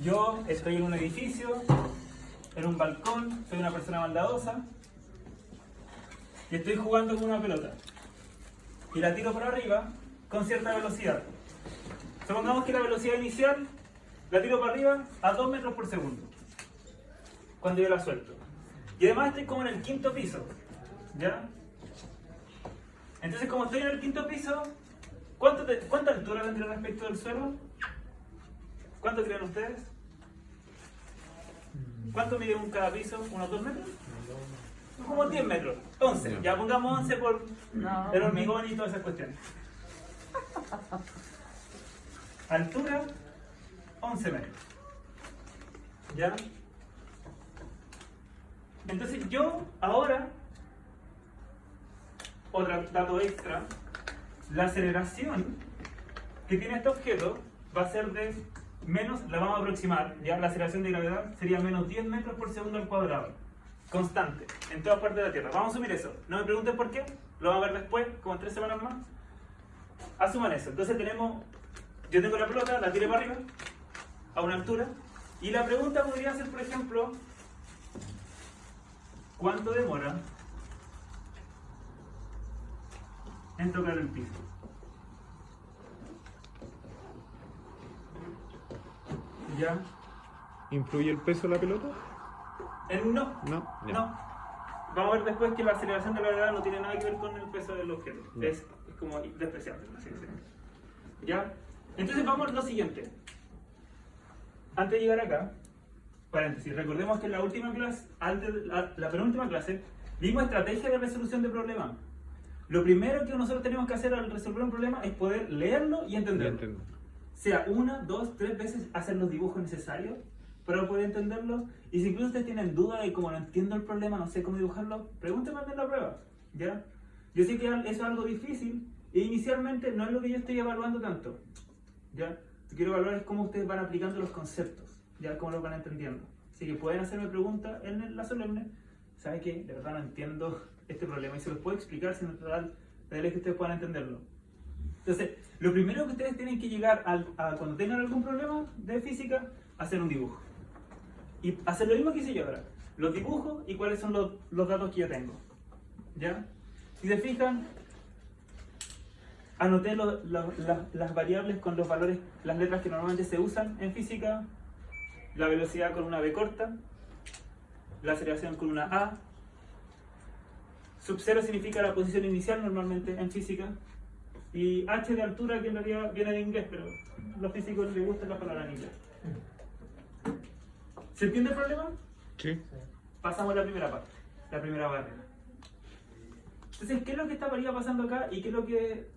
Yo estoy en un edificio, en un balcón, soy una persona maldadosa y estoy jugando con una pelota y la tiro para arriba con cierta velocidad. Supongamos que la velocidad inicial la tiro para arriba a 2 metros por segundo cuando yo la suelto. Y además estoy como en el quinto piso, ¿ya? Entonces, como estoy en el quinto piso, ¿cuánta altura tendré respecto del suelo? ¿Cuánto creen ustedes? ¿Cuánto mide un cada piso? ¿Unos 2 metros? Como 10 metros. 11. Ya pongamos 11 por el hormigón y todas esas cuestiones. Altura, 11 metros. ¿Ya? Entonces yo ahora, otro dato extra, la aceleración que tiene este objeto va a ser de menos, la vamos a aproximar, ya la aceleración de gravedad sería menos 10 metros por segundo al cuadrado, constante, en todas partes de la Tierra. Vamos a asumir eso, no me pregunten por qué, lo vamos a ver después, como en 3 semanas más. Asuman eso, entonces yo tengo la pelota, la tiré para arriba, a una altura, y la pregunta podría ser, por ejemplo, ¿cuánto demora en tocar el piso? ¿Ya? ¿Influye el peso de la pelota? No. No. Ya. No. Vamos a ver después que la aceleración de la gravedad no tiene nada que ver con el peso del objeto. Ya. Es como despreciable, así decirlo. ¿Ya? Entonces vamos a lo siguiente. Antes de llegar acá, paréntesis, recordemos que en la última clase, la penúltima clase, vimos estrategia de resolución de problemas. Lo primero que nosotros tenemos que hacer al resolver un problema es poder leerlo y entenderlo. Sea 1, 2, 3 veces hacer los dibujos necesarios para poder entenderlo. Y si incluso ustedes tienen duda de cómo no entiendo el problema, no sé cómo dibujarlo, pregúntenme en la prueba, ¿ya? Yo sé que eso es algo difícil e inicialmente no es lo que yo estoy evaluando tanto, ¿ya? Lo que quiero evaluar es cómo ustedes van aplicando los conceptos, ¿ya? Cómo los van entendiendo. Así que pueden hacerme preguntas en la solemne. ¿Sabe qué? De verdad no entiendo este problema y se los puedo explicar sin total de que ustedes puedan entenderlo. Entonces, lo primero que ustedes tienen que llegar a cuando tengan algún problema de física, hacer un dibujo. Y hacer lo mismo que hice yo ahora. Los dibujos y cuáles son los datos que yo tengo. ¿Ya? Si se fijan, anoté las variables con los valores, las letras que normalmente se usan en física. La velocidad con una B corta. La aceleración con una A. Sub 0 significa la posición inicial normalmente en física. Y h de altura, que en realidad viene de inglés, pero a los físicos les gusta la palabra en inglés. ¿Se entiende el problema? Sí. Pasamos a la primera parte, la primera barrera. Entonces, ¿qué es lo que estaría pasando acá y qué es lo que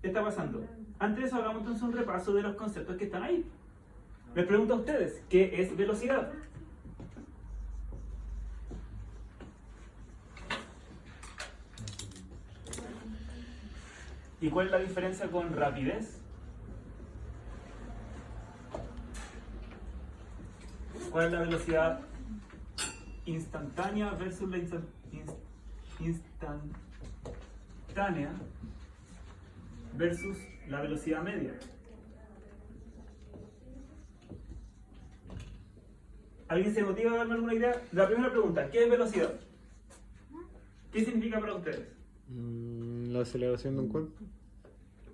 está pasando? Antes de eso, hagamos entonces un repaso de los conceptos que están ahí. Les pregunto a ustedes, ¿qué es velocidad? ¿Y cuál es la diferencia con rapidez? ¿Cuál es la velocidad instantánea versus la instantánea versus la velocidad media? ¿Alguien se motiva a darme alguna idea? La primera pregunta, ¿qué es velocidad? ¿Qué significa para ustedes? La aceleración de un cuerpo.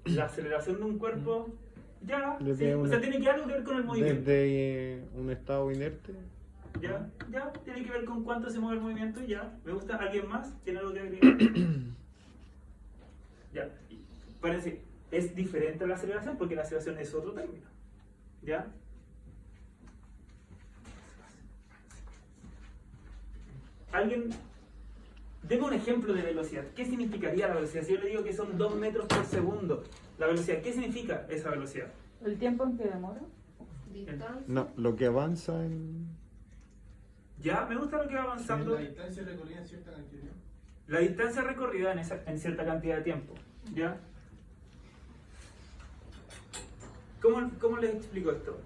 La aceleración de un cuerpo, ya, sí, Desde o sea, tiene que algo que ver con el movimiento. Desde un estado inerte. Ya, tiene que ver con cuánto se mueve el movimiento y ya. ¿Me gusta? ¿Alguien más? ¿Tiene algo que agregar? Ya, parece, es diferente a la aceleración porque la aceleración es otro término. ¿Ya? ¿Alguien? Deme un ejemplo de velocidad. ¿Qué significaría la velocidad? Si yo le digo que son 2 metros por segundo, la velocidad, ¿qué significa esa velocidad? ¿El tiempo en que demora? Distancia. No, lo que avanza en. Ya, me gusta lo que va avanzando. La distancia recorrida en cierta cantidad de tiempo. La distancia recorrida en cierta cantidad de tiempo. ¿Ya? ¿Cómo les explico esto?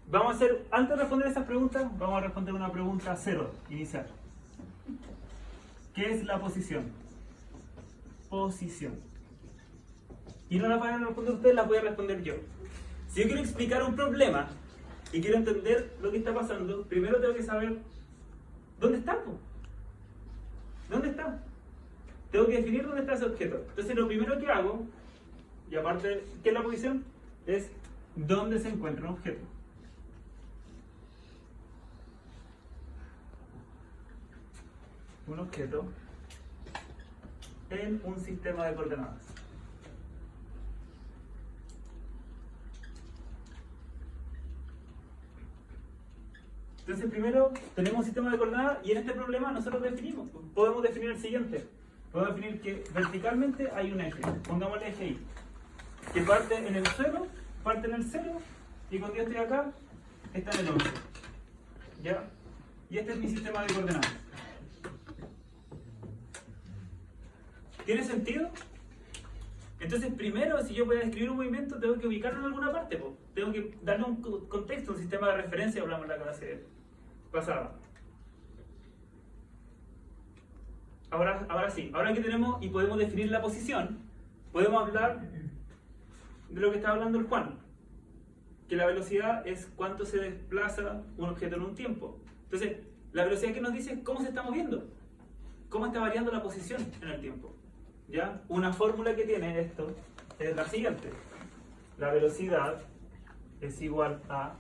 Vamos a hacer, antes de responder esas preguntas, vamos a responder una pregunta cero, inicial. ¿Qué es la posición? Posición. Y no las van a responder ustedes, las voy a responder yo. Si yo quiero explicar un problema y quiero entender lo que está pasando, primero tengo que saber dónde está, po. ¿Dónde está? Tengo que definir dónde está ese objeto. Entonces lo primero que hago, y aparte, ¿qué es la posición? Es dónde se encuentra un objeto. Un objeto en un sistema de coordenadas. Entonces primero tenemos un sistema de coordenadas y en este problema nosotros definimos, podemos definir el siguiente. Podemos definir que verticalmente hay un eje, pongamos el eje Y, que parte en el suelo, parte en el 0 y cuando yo estoy acá, está en el 11. ¿Ya? Y este es mi sistema de coordenadas. ¿Tiene sentido? Entonces primero, si yo voy a describir un movimiento, tengo que ubicarlo en alguna parte, po. Tengo que darle un contexto, un sistema de referencia, hablamos en la clase pasada. Ahora sí, ahora que tenemos y podemos definir la posición, podemos hablar de lo que está hablando el Juan, que la velocidad es cuánto se desplaza un objeto en un tiempo. Entonces, la velocidad que nos dice es cómo se está moviendo, cómo está variando la posición en el tiempo. ¿Ya? Una fórmula que tiene esto es la siguiente. La velocidad es igual a...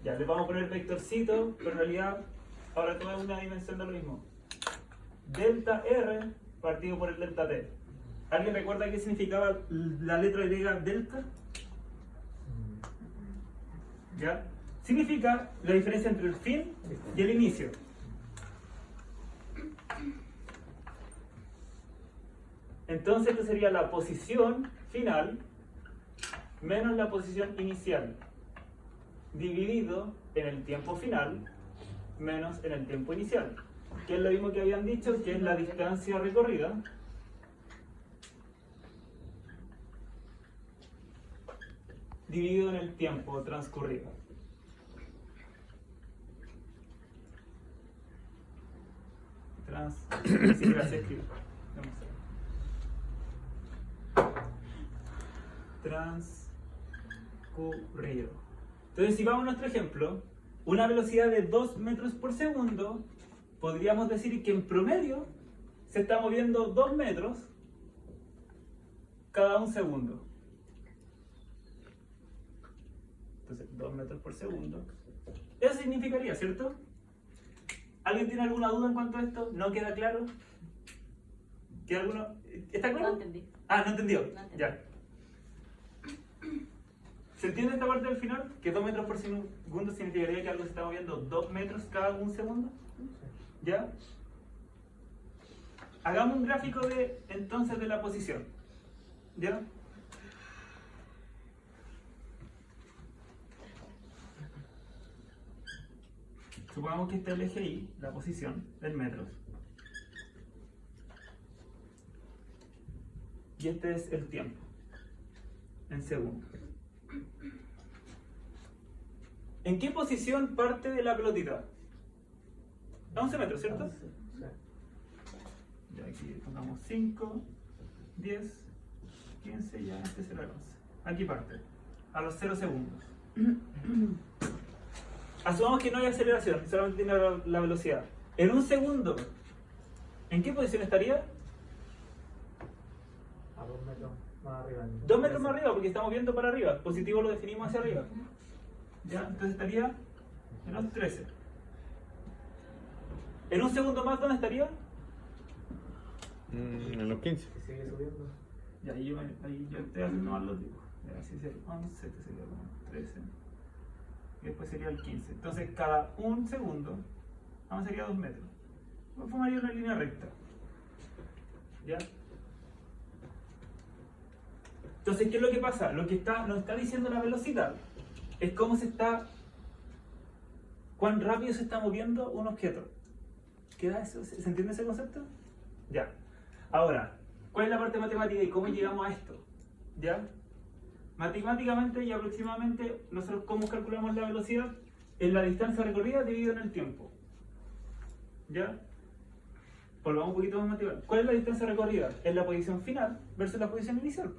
Ya, le vamos a poner el vectorcito, pero en realidad ahora toma una dimensión de lo mismo. Delta R partido por el delta T. ¿Alguien recuerda qué significaba la letra griega delta? ¿Ya? Significa la diferencia entre el fin y el inicio. Entonces esto sería la posición final menos la posición inicial, dividido en el tiempo final menos en el tiempo inicial, que es lo mismo que habían dicho, que es la distancia recorrida dividido en el tiempo transcurrido. Ni siquiera sé escribir. Transcurrido. Entonces, si vamos a nuestro ejemplo, una velocidad de 2 metros por segundo, podríamos decir que en promedio se está moviendo 2 metros cada un segundo. Entonces, 2 metros por segundo. Eso significaría, ¿cierto? ¿Alguien tiene alguna duda en cuanto a esto? ¿No queda claro? ¿Queda alguno? ¿Está claro? No entendí. Ah, no entendió. No entendí. Ya. ¿Se entiende esta parte del final? Que 2 metros por segundo significaría que algo se está moviendo 2 metros cada un segundo. ¿Ya? Hagamos un gráfico de entonces de la posición. ¿Ya? Supongamos que este es el eje Y, la posición, en metros. Y este es el tiempo, en segundos. ¿En qué posición parte de la pelotita? A 11 metros, ¿cierto? Ya aquí pongamos 5, 10, 15, ya este será el 11. Aquí parte, a los 0 segundos. Asumamos que no hay aceleración, solamente tiene la velocidad. En un segundo, ¿en qué posición estaría? A 2 metros más arriba. 2 metros más arriba, porque estamos viendo para arriba. Positivo lo definimos hacia arriba. ¿Ya? Entonces estaría en los 13. En un segundo más, ¿dónde estaría? En los 15. Si sigue subiendo. Ya, ahí yo estoy haciendo mal los dibujos. Así sería el 11, este sería el 13. Y después sería el 15. Entonces, cada un segundo, sería 2 metros. Formaría una línea recta. ¿Ya? Entonces, ¿qué es lo que pasa? Lo que nos está diciendo la velocidad es cómo cuán rápido se está moviendo un objeto. ¿Queda eso? ¿Se entiende ese concepto? Ya. Ahora, ¿cuál es la parte matemática y cómo llegamos a esto? ¿Ya? Matemáticamente y aproximadamente, nosotros cómo calculamos la velocidad es la distancia recorrida dividido en el tiempo. ¿Ya? Volvamos un poquito más motivado. ¿Cuál es la distancia recorrida? Es la posición final versus la posición inicial.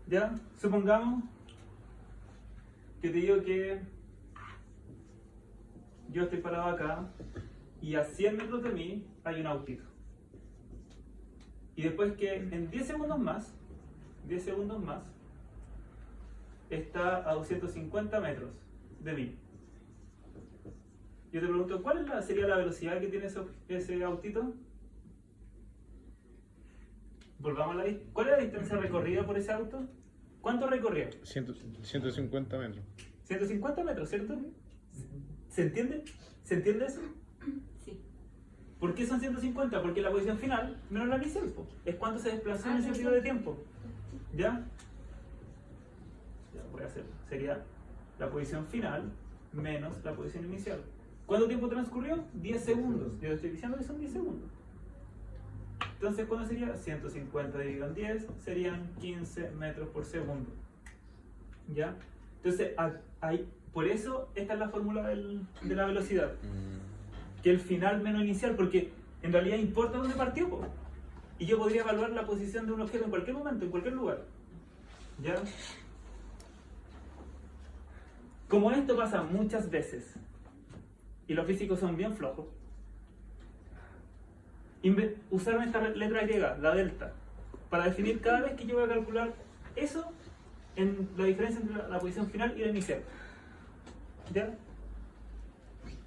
¿Ya? Supongamos que te digo que yo estoy parado acá y a 100 metros de mí hay un autito. Y después que en 10 segundos más, está a 250 metros de mí. Yo te pregunto, ¿cuál sería la velocidad que tiene ese autito? Volvamos a ¿cuál es la distancia recorrida por ese auto? ¿Cuánto recorrió? 150 metros. 150 metros, ¿cierto? ¿Se entiende? ¿Se entiende eso? Sí. ¿Por qué son 150? Porque la posición final menos la inicial, po. Es cuánto se desplazó en ese periodo de tiempo. ¿Ya? Ya voy a hacerlo. Sería la posición final menos la posición inicial. ¿Cuánto tiempo transcurrió? 10 segundos. Yo estoy diciendo que son 10 segundos. Entonces, ¿cuánto sería? 150 dividido en 10 serían 15 metros por segundo. ¿Ya? Entonces, por eso esta es la fórmula de la velocidad. Que el final menos inicial, porque en realidad importa dónde partió, po. Y yo podría evaluar la posición de un objeto en cualquier momento, en cualquier lugar. ¿Ya? Como esto pasa muchas veces, y los físicos son bien flojos, usaron esta letra griega, la delta, para definir cada vez que yo voy a calcular eso en la diferencia entre la posición final y la inicial. ¿Ya?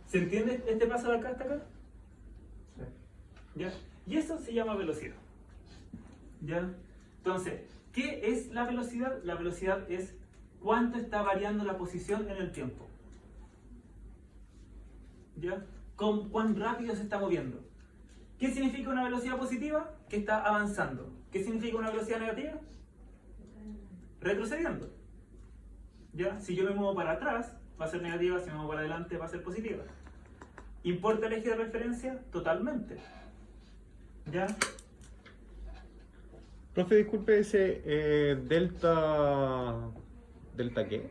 ¿Se entiende este paso de acá hasta acá? Sí. ¿Ya? Y eso se llama velocidad. ¿Ya? Entonces, ¿qué es la velocidad? La velocidad es cuánto está variando la posición en el tiempo. ¿Ya? ¿Cuán rápido se está moviendo? ¿Qué significa una velocidad positiva? Que está avanzando. ¿Qué significa una velocidad negativa? Retrocediendo. ¿Ya? Si yo me muevo para atrás, va a ser negativa. Si me muevo para adelante, va a ser positiva. ¿Importa el eje de referencia? Totalmente. ¿Ya? Profe, disculpe ese delta... ¿Delta qué?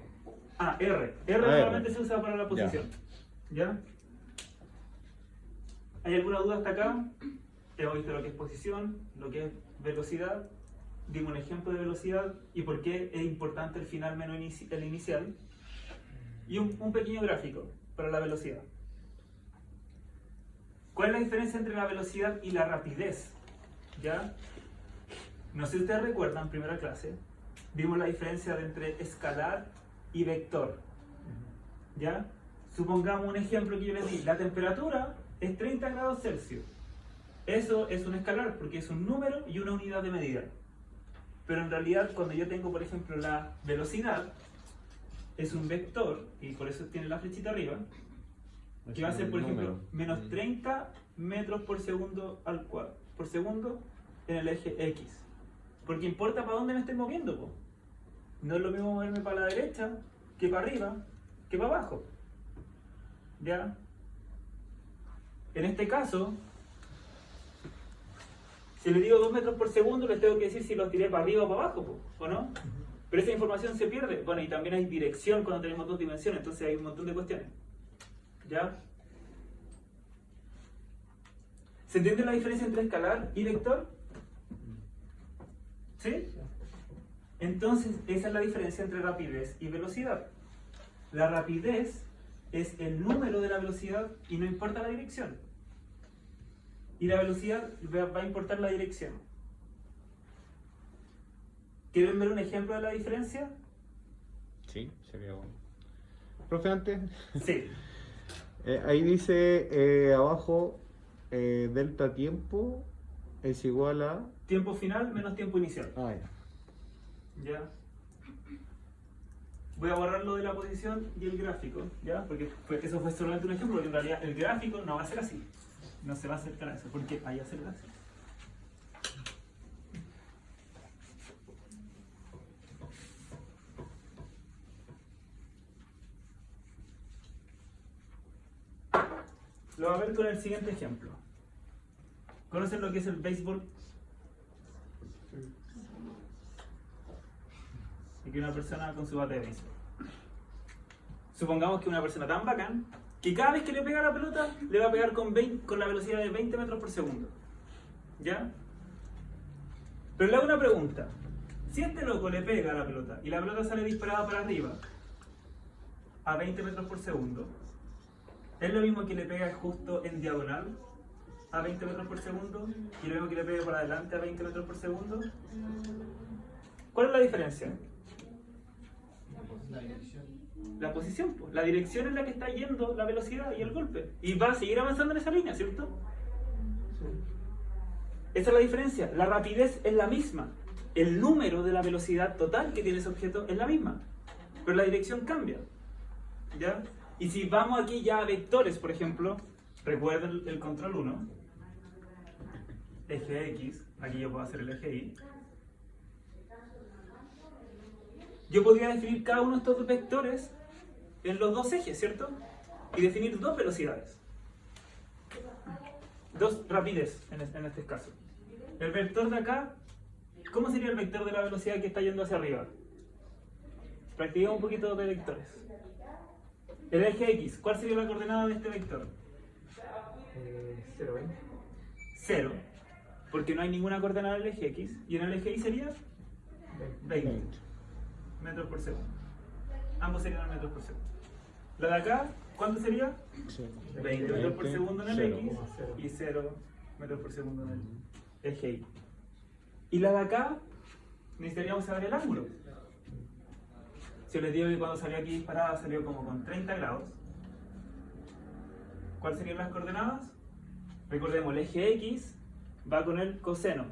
Ah, R. R normalmente se usa para la posición. ¿Ya? ¿Hay alguna duda hasta acá? Hemos visto lo que es posición, lo que es velocidad. Dimos un ejemplo de velocidad y por qué es importante el final menos el inicial. Y un pequeño gráfico para la velocidad. ¿Cuál es la diferencia entre la velocidad y la rapidez? ¿Ya? No sé si ustedes recuerdan, en primera clase, vimos la diferencia entre escalar y vector. ¿Ya? Supongamos un ejemplo que yo les di. La temperatura es 30 grados Celsius. Eso es un escalar porque es un número y una unidad de medida. Pero en realidad cuando yo tengo, por ejemplo, la velocidad, es un vector, y por eso tiene la flechita arriba, que va a ser, por ejemplo, menos 30 metros por segundo por segundo en el eje X. Porque importa para dónde me estoy moviendo, po. No es lo mismo moverme para la derecha, que para arriba, que para abajo. ¿Ya? En este caso, si le digo 2 metros por segundo, les tengo que decir si los tiré para arriba o para abajo, po, ¿o no? Pero esa información se pierde. Bueno, y también hay dirección cuando tenemos dos dimensiones, entonces hay un montón de cuestiones. ¿Ya? ¿Se entiende la diferencia entre escalar y vector? ¿Sí? Entonces, esa es la diferencia entre rapidez y velocidad. La rapidez es el número de la velocidad y no importa la dirección. Y la velocidad va a importar la dirección. ¿Quieren ver un ejemplo de la diferencia? Sí, sería bueno. Profe, antes, Sí. ahí dice abajo, delta tiempo es igual a... Tiempo final menos tiempo inicial. Ah, ya. ¿Ya? Voy a borrar lo de la posición y el gráfico, ¿ya? Porque eso fue solamente un ejemplo, porque en realidad el gráfico no va a ser así. No se va a acercar a eso, porque ahí hace así. Lo va a ver con el siguiente ejemplo. ¿Conocen lo que es el béisbol? Y que una persona con su bate de béisbol. Supongamos que una persona tan bacán que cada vez que le pega a la pelota, le va a pegar con la velocidad de 20 metros por segundo. ¿Ya? Pero le hago una pregunta. Si este loco le pega a la pelota y la pelota sale disparada para arriba a 20 metros por segundo, ¿es lo mismo que le pega justo en diagonal a 20 metros por segundo y lo mismo que le pegue para adelante a 20 metros por segundo? ¿Cuál es la diferencia? La posición, pues. La dirección es la que está yendo la velocidad y el golpe. Y va a seguir avanzando en esa línea, ¿cierto? Esa es la diferencia. La rapidez es la misma. El número de la velocidad total que tiene ese objeto es la misma. Pero la dirección cambia. ¿Ya? Y si vamos aquí ya a vectores, por ejemplo, recuerden el control 1. Eje X. Aquí yo puedo hacer el eje Y. Yo podría definir cada uno de estos dos vectores en los dos ejes, ¿cierto? Y definir dos velocidades. Dos rapidez en este caso. El vector de acá, ¿cómo sería el vector de la velocidad que está yendo hacia arriba? Practicamos un poquito de vectores. El eje X, ¿cuál sería la coordenada de este vector? 0,20. 0, porque no hay ninguna coordenada en el eje X. Y en el eje Y sería 20 metros por segundo. Ambos serían metros por segundo. La de acá, ¿cuánto sería? 20 metros por segundo en el X y 0 metros por segundo en el eje Y. Y la de acá, necesitaríamos saber el ángulo. Si les digo que cuando salió aquí disparada salió como con 30 grados, ¿cuáles serían las coordenadas? Recordemos, el eje X va con el coseno.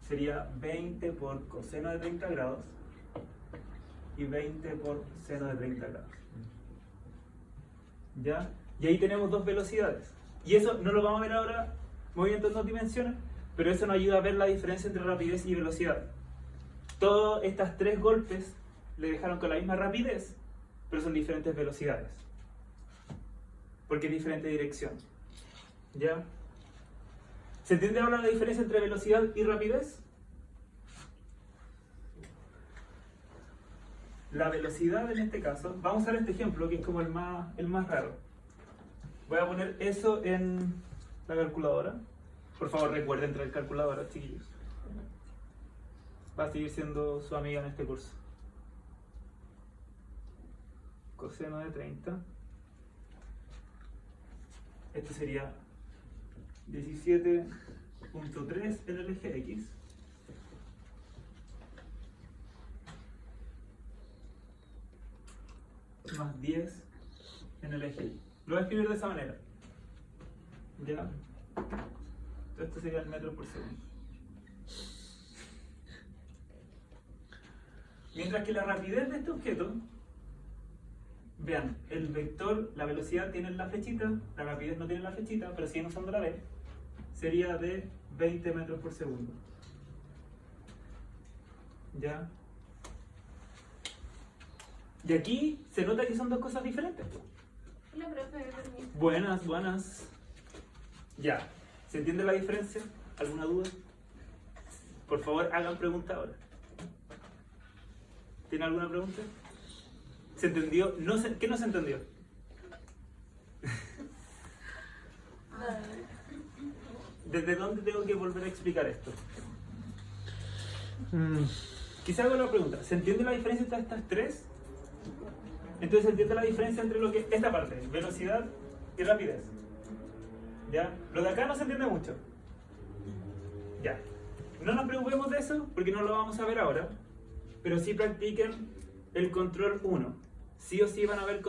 Sería 20 por coseno de 30 grados y 20 por seno de 30 grados. ¿Ya? Y ahí tenemos dos velocidades. Y eso no lo vamos a ver ahora, movimiento en dos dimensiones, pero eso nos ayuda a ver la diferencia entre rapidez y velocidad. Todos estos tres golpes le dejaron con la misma rapidez, pero son diferentes velocidades. Porque es diferente dirección. ¿Ya? ¿Se entiende ahora la diferencia entre velocidad y rapidez? La velocidad en este caso, vamos a usar este ejemplo que es como el más raro. Voy a poner eso en la calculadora. Por favor, recuerden traer calculadora, chiquillos. Va a seguir siendo su amiga en este curso. Coseno de 30. Esto sería 17.3 en el eje X. Más 10 en el eje Y. Lo voy a escribir de esa manera. ¿Ya? Esto sería el metro por segundo. Mientras que la rapidez de este objeto, vean, el vector, la velocidad tiene la flechita, la rapidez no tiene la flechita, pero siguen usando la B, sería de 20 metros por segundo. ¿Ya? Y aquí se nota que son dos cosas diferentes. Hola, profe, permiso. Buenas. Ya. ¿Se entiende la diferencia? ¿Alguna duda? Por favor, hagan pregunta ahora. ¿Tiene alguna pregunta? ¿Se entendió? ¿Qué no se entendió? ¿Desde dónde tengo que volver a explicar esto? Quizá hago la pregunta. ¿Se entiende la diferencia entre estas tres? Entonces se entiende la diferencia entre lo que esta parte, velocidad y rapidez. ¿Ya? Lo de acá no se entiende mucho. Ya. No nos preocupemos de eso porque no lo vamos a ver ahora. Pero sí practiquen el control 1. Sí o sí van a ver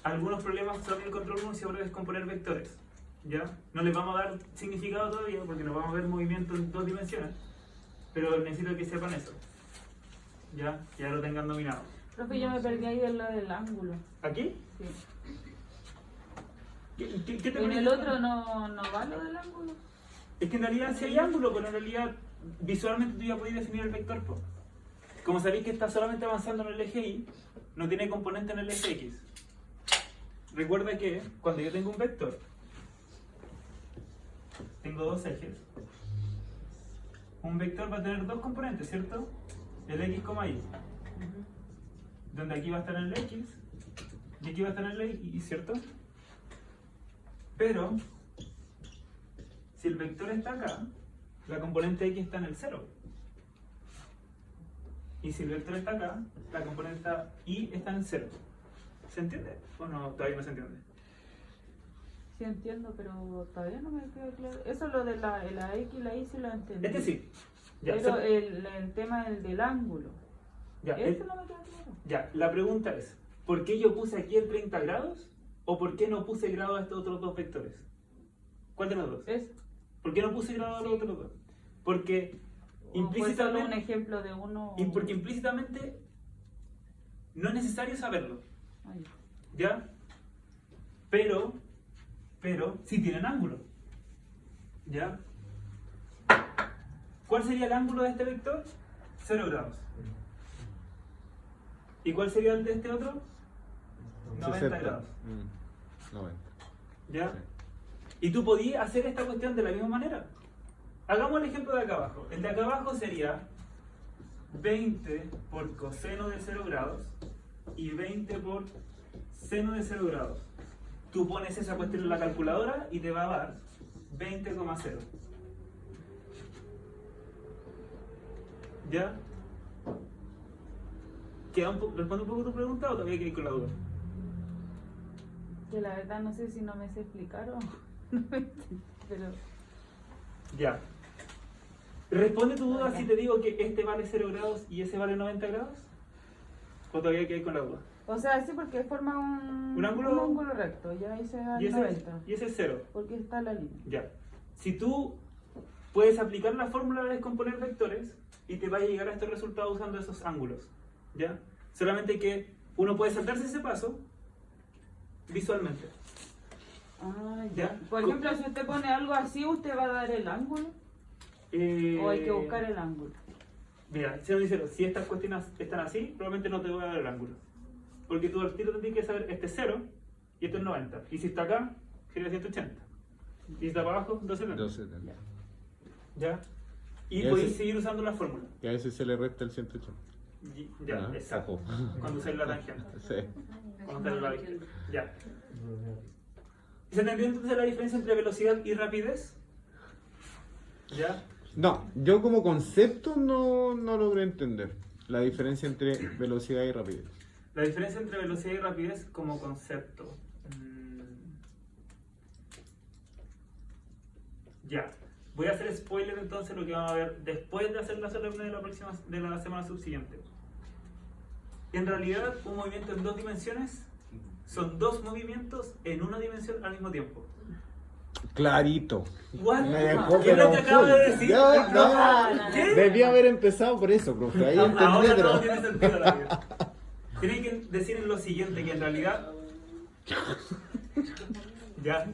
algunos problemas sobre el control 1 sobre descomponer vectores. ¿Ya? No les vamos a dar significado todavía porque no vamos a ver movimiento en dos dimensiones. Pero necesito que sepan eso. ¿Ya? Que ya lo tengan dominado. Profe, yo me perdí ahí en lo del ángulo. ¿Aquí? Sí. ¿Qué te ¿En el parece? otro no va lo del ángulo? Es que en realidad sí hay ángulo, pero en realidad visualmente tú ya podías definir el vector. Po. Como sabéis que está solamente avanzando en el eje Y, no tiene componente en el eje X. Recuerda que cuando yo tengo un vector, tengo dos ejes. Un vector va a tener dos componentes, ¿cierto? El X, Y. Donde aquí va a estar el X Y aquí va a estar en la y ¿cierto? Pero, si el vector está acá, la componente x está en el 0. Y si el vector está acá, la componente y está en 0. ¿Se entiende? ¿O no? Todavía no se entiende. Sí entiendo, pero todavía no me queda claro. Eso lo de la X y la Y sí lo entendí. Este sí. Ya, Pero el tema del ángulo. ya, Eso no me queda claro. ya, la pregunta es, ¿por qué yo puse aquí el 30 grados? ¿O por qué no puse grado a estos otros dos vectores? ¿Cuál de los dos? Eso. ¿Por qué no puse grado a los otros dos? Porque O fue solo un implícitamente, ejemplo de uno. porque implícitamente no es necesario saberlo. Ay, ¿Ya? Pero sí tienen ángulo. ¿Ya? ¿Cuál sería el ángulo de este vector? 0 grados. ¿Y cuál sería el de este otro? 90 60. grados. 90. ¿Ya? Sí. Y tú podías hacer esta cuestión de la misma manera. Hagamos el ejemplo de acá abajo. El de acá abajo sería 20 por coseno de 0 grados y 20 por seno de 0 grados. Tú pones esa cuestión en la calculadora y te va a dar 20,0. ¿Ya? ¿Responde un poco tu pregunta o todavía hay que ir con la duda? que la verdad no sé si no me sé explicar o no me entiendo, pero Ya. ¿Responde tu duda si te digo que este vale 0 grados y ese vale 90 grados? ¿O todavía hay que ir con la duda? o sea, sí, porque forma ¿Un ángulo? un ángulo recto, ya ahí se da Y el ese, 90, y ese es 0. porque está la línea. Ya. Si tú puedes aplicar la fórmula de descomponer vectores y te va a llegar a este resultado usando esos ángulos. ¿Ya? Solamente que uno puede saltarse ese paso visualmente. Ah, Ya. ya. Por ejemplo, si usted pone algo así, ¿usted va a dar el ángulo? ¿O hay que buscar el ángulo? Mira, si si estas cuestiones están así, probablemente no te voy a dar el ángulo. Porque tú al tiro tienes que saber, este es 0 y este es 90. Y si está acá, sería 180. Y si está para abajo, 270. 270. ¿Ya? Y Y podéis ese- seguir usando la fórmula. Y a veces se le resta el 180. Ya, Ah, exacto. ojo. Cuando usáis la tangente. Sí. Cuando usáis la tangente. Ya. ¿Se entendió entonces la diferencia entre velocidad y rapidez? ¿Ya? No, yo como concepto no logré entender la diferencia entre velocidad y rapidez. La diferencia entre velocidad y rapidez como concepto. Ya. Voy a hacer spoiler entonces lo que vamos a ver después de hacer la solemne de la semana subsiguiente. En realidad, un movimiento en 2 dimensiones son 2 movimientos en 1 dimensión al mismo tiempo. Clarito. What? Me dejó, ¿Qué es lo pero que acabo de full. decir? No, ¿Qué? debía haber empezado por eso, profe. Ahí entendí, Ahora pero... todo tiene sentido la vida. Tienen que decir lo siguiente, que en realidad... Ya.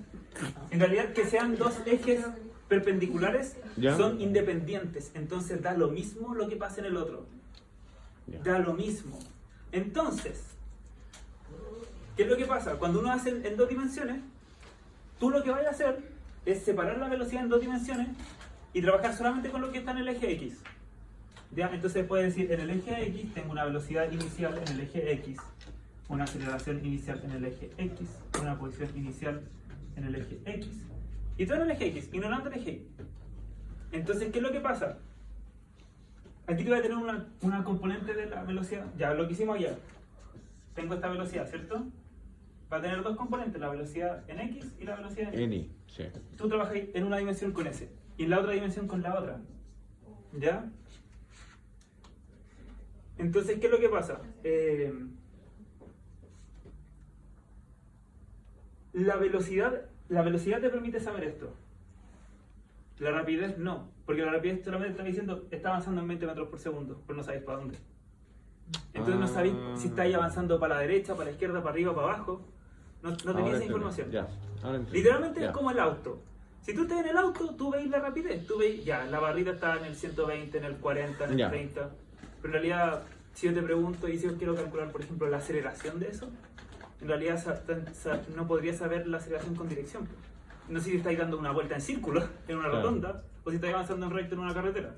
En realidad que sean 2 ejes perpendiculares Ya. son independientes. Entonces da lo mismo lo que pasa en el otro. Ya. Da lo mismo. Entonces, ¿qué es lo que pasa? Cuando uno hace en 2 dimensiones, tú lo que vas a hacer es separar la velocidad en 2 dimensiones y trabajar solamente con lo que está en el eje X. ¿Ya? Entonces puedes decir, en el eje X tengo una velocidad inicial en el eje X, una aceleración inicial en el eje X, una posición inicial en el eje X, y todo en el eje X, ignorando el eje Y. Entonces, ¿qué es lo que pasa? Aquí te voy a tener una componente de la velocidad. Ya, lo que hicimos ya. Tengo esta velocidad, ¿cierto? Va a tener 2 componentes, la velocidad en X y la velocidad en Y. Eni, sí. Tú trabajas en una dimensión con S y en la otra dimensión con la otra. ¿Ya? Entonces, ¿qué es lo que pasa? La velocidad te permite saber esto. La rapidez no, porque la rapidez solamente está diciendo está avanzando en 20 metros por segundo, pero no sabéis para dónde. Entonces no sabéis si estáis avanzando para la derecha, para la izquierda, para arriba, para abajo. No tenéis Ahora esa entendí. información. Ya, ahora entendí. Literalmente Ya. es como el auto. Si tú estás en el auto, tú veis la rapidez. Tú veis, ya, la barrita está en el 120, en el 40, en el Ya. 30. Pero en realidad, si yo te pregunto y si yo quiero calcular, por ejemplo, la aceleración de eso, en realidad no podría saber la aceleración con dirección. No sé si estáis dando una vuelta en círculo, en una Claro. rotonda, o si estáis avanzando en recto en una carretera.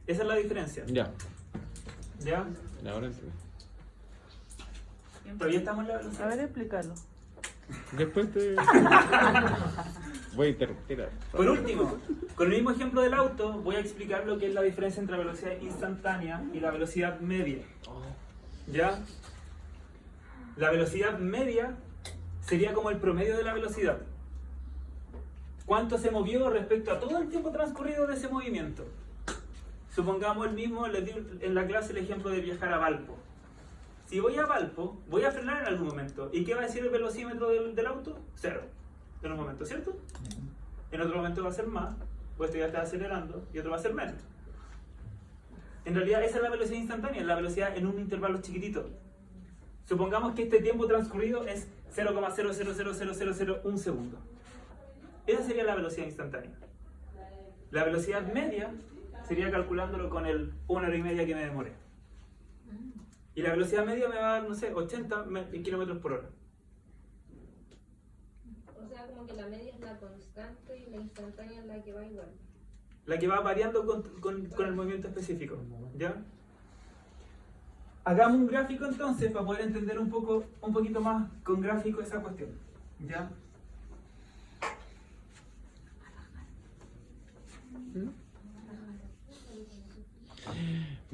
Esa es la diferencia. Ya, ¿Ya? ahora entendí. Todavía estamos en la A velocidad. ver, explícalo. Después te... Voy a interrumpir. Por último, con el mismo ejemplo del auto, voy a explicar lo que es la diferencia entre la velocidad instantánea y la velocidad media. ¿Ya? La velocidad media sería como el promedio de la velocidad. ¿Cuánto se movió respecto a todo el tiempo transcurrido de ese movimiento? Supongamos el mismo, les di en la clase el ejemplo de viajar a Valpo. Si voy a Valpo, voy a frenar en algún momento. ¿Y qué va a decir el velocímetro del auto? 0. En un momento, ¿cierto? En otro momento va a ser más, pues ya está acelerando, y otro va a ser menos. En realidad esa es la velocidad instantánea, la velocidad en un intervalo chiquitito. Supongamos que este tiempo transcurrido es 0,000001 segundo. Esa sería la velocidad instantánea. La velocidad media sería calculándolo con el 1 hora y media que me demoré. Y la velocidad media me va a dar, no sé, 80 kilómetros por hora. O sea, como que la media es la constante y la instantánea es la que va igual. La que va variando con el movimiento específico. ¿Ya? Hagamos un gráfico entonces para poder entender un poquito más con gráfico esa cuestión. ¿Ya?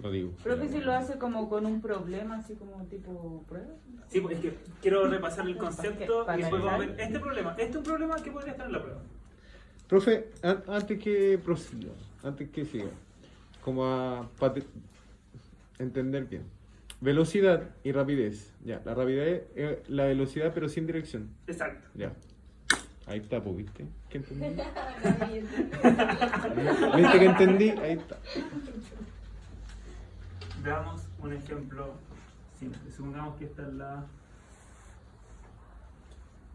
Lo digo. Profe, si lo hace como con un problema, así como tipo prueba. Sí, pues es que quiero repasar el concepto Para y después vamos a ver analizar. este problema. Este es un problema que podría estar en la prueba. Profe, antes que prosiga, antes que siga, como para entender bien. Velocidad y rapidez. Ya, la rapidez es la velocidad pero sin dirección. Exacto. Ya. Ahí está, pues, ¿viste? ¿Qué entendí? Nadie entiende. ¿Viste que entendí? Ahí está. Veamos un ejemplo simple. Supongamos que esta es la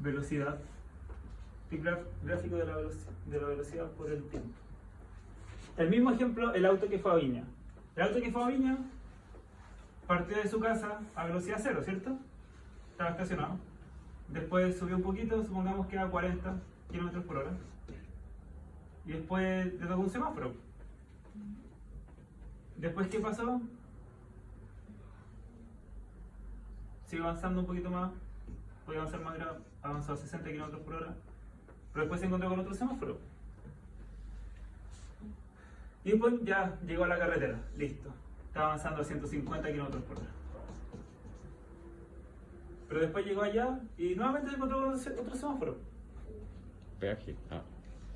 velocidad. El gráfico de la velocidad por el tiempo. El mismo ejemplo, el auto que fue a Viña. El auto que fue a Viña partió de su casa a velocidad 0, ¿cierto? Estaba estacionado. Después subió un poquito, supongamos que a 40 km por hora. Y después le tocó un semáforo. Después, ¿qué pasó? Sigue avanzando un poquito más. Podía avanzar más grave. Avanzó a 60 km por hora. Pero después se encontró con otro semáforo. Y después ya llegó a la carretera. Listo. Estaba avanzando a 150 km por hora. Pero después llegó allá y nuevamente se encontró con otro semáforo. Peaje. Ah.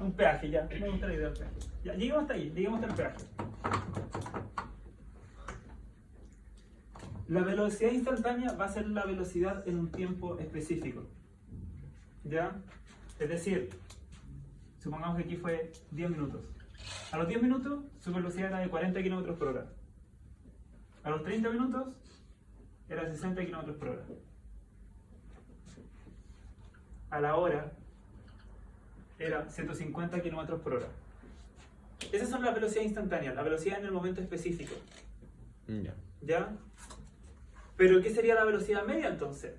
Un peaje, ya. Me gusta la idea del peaje. Ya, lleguemos hasta ahí. Lleguemos hasta el peaje. La velocidad instantánea va a ser la velocidad en un tiempo específico. ¿Ya? Es decir, supongamos que aquí fue 10 minutos. A los 10 minutos su velocidad era de 40 km por hora. A los 30 minutos era 60 km por hora. A la hora era 150 km por hora. Esas son las velocidades instantáneas, la velocidad en el momento específico. Ya. ¿Ya? Pero ¿qué sería la velocidad media entonces?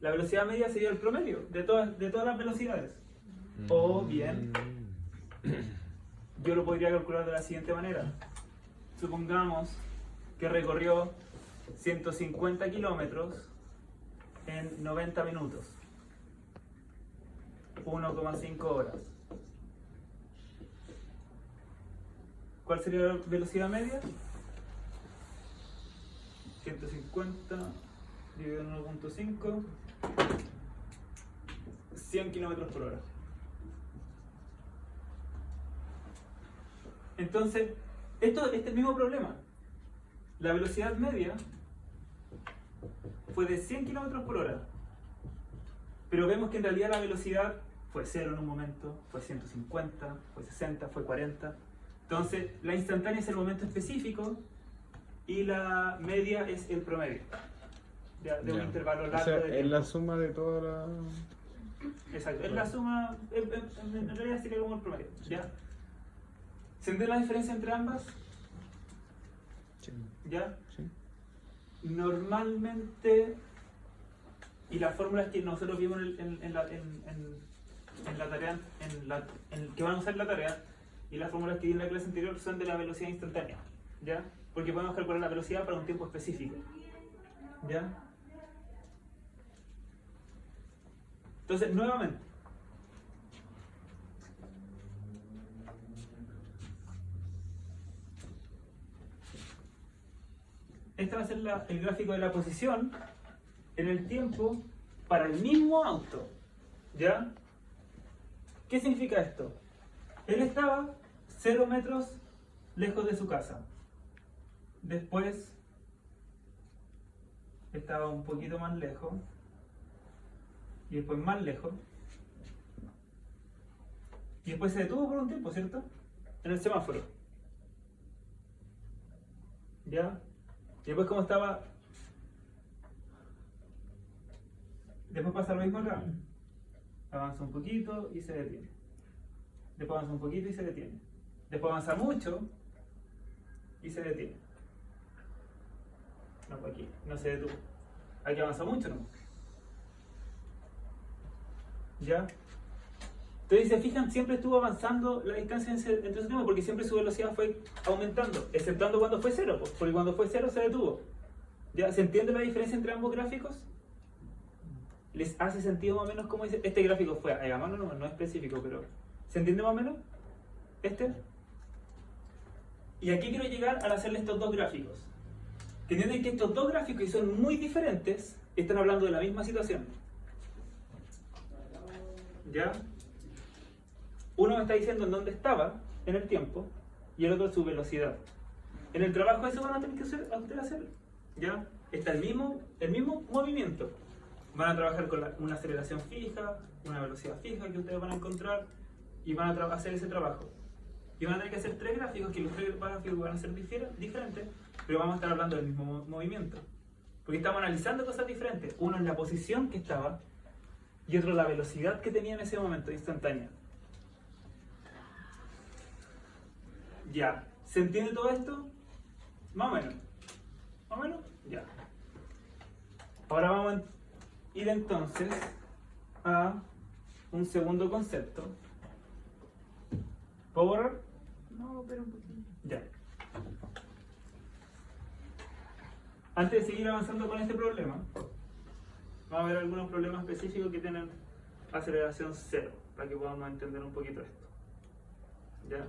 La velocidad media sería el promedio de todas las velocidades. O bien, yo lo podría calcular de la siguiente manera. Supongamos que recorrió 150 kilómetros en 90 minutos. 1,5 horas. ¿Cuál sería la velocidad media? 150 dividido en 1.5, 100 kilómetros por hora. Entonces, este es el mismo problema. La velocidad media fue de 100 kilómetros por hora. Pero vemos que en realidad la velocidad fue 0 en un momento, fue 150, fue 60, fue 40. Entonces, la instantánea es el momento específico y la media es el promedio. De un Ya. intervalo O largo sea, de es tiempo. la suma de toda la... Exacto, es la suma, en realidad sería como el promedio. ¿Ya? ¿Se entiende la diferencia entre ambas? Sí. ¿Ya? Sí. Normalmente, y las fórmulas que nosotros vimos en la tarea, que van a usar en la tarea, y las fórmulas que vi en la clase anterior son de la velocidad instantánea, ¿ya? Porque podemos calcular la velocidad para un tiempo específico, ¿ya? Entonces, nuevamente. Este va a ser el gráfico de la posición en el tiempo para el mismo auto. ¿Ya? ¿Qué significa esto? Él estaba 0 metros lejos de su casa. Después estaba un poquito más lejos. Y después más lejos. Y después se detuvo por un tiempo, ¿cierto? En el semáforo. ¿Ya? Y después como estaba... Después pasa lo mismo acá. Avanza un poquito y se detiene. Después avanza un poquito y se detiene. Después avanza mucho y se detiene. No, pues aquí, no se detuvo. Aquí avanza mucho, ¿no? ¿Ya? Entonces, si se fijan, siempre estuvo avanzando la distancia entre su tiempo, porque siempre su velocidad fue aumentando, exceptuando cuando fue 0, porque cuando fue 0 se detuvo. ¿Ya? ¿Se entiende la diferencia entre ambos gráficos? ¿Les hace sentido más o menos cómo dice? Este gráfico fue a mano, no es específico, pero ¿se entiende más o menos? ¿Este? Y aquí quiero llegar al hacerle estos dos gráficos. Que entienden que estos dos gráficos, y son muy diferentes, están hablando de la misma situación. ¿Ya? Uno me está diciendo en dónde estaba en el tiempo y el otro su velocidad. En el trabajo eso van a tener que hacer. ¿Ya? Está el mismo movimiento. Van a trabajar con una aceleración fija, una velocidad fija que ustedes van a encontrar y van a hacer ese trabajo. Y van a tener que hacer 3 gráficos, que los 3 gráficos van a ser diferentes, pero vamos a estar hablando del mismo movimiento. Porque estamos analizando cosas diferentes. Uno es la posición que estaba y otro la velocidad que tenía en ese momento instantánea. Ya, ¿se entiende todo esto? Más o menos. ¿Más o menos? Ya. Ahora vamos a ir entonces a un segundo concepto. ¿Puedo borrar? No, pero un poquito. Ya. Antes de seguir avanzando con este problema, vamos a ver algunos problemas específicos que tienen aceleración 0, para que podamos entender un poquito esto. ¿Ya?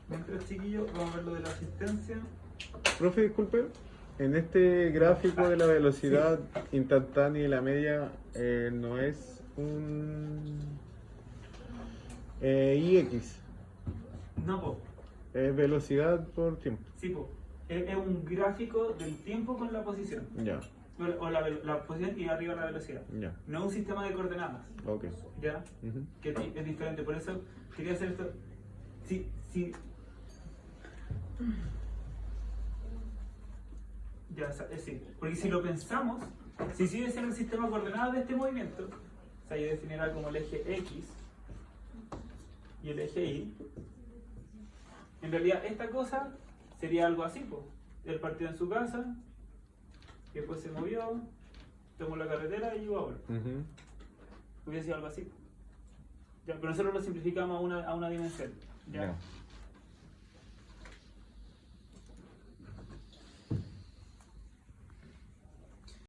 Mientras, chiquillos, vamos a ver lo de la asistencia. Profe, disculpe. En este gráfico de la velocidad instantánea y la media no es un IX, No, po. es velocidad por tiempo. Sí, po. Es un gráfico del tiempo con la posición. Ya, O la posición y arriba la velocidad. ya, No es un sistema de coordenadas. ok. ¿Ya? Ujú. Que es diferente. Por eso quería hacer esto. Sí. Ya, sí. Porque si lo pensamos, si sigue siendo el sistema coordenado de este movimiento, o sea, yo definiera como el eje X y el eje Y, en realidad esta cosa sería algo así, pues. Él partió en su casa, y después se movió, tomó la carretera y llegó ahora. Ujú. Hubiera sido algo así. Ya, pero nosotros lo simplificamos a una dimensión. ¿Ya? Ya.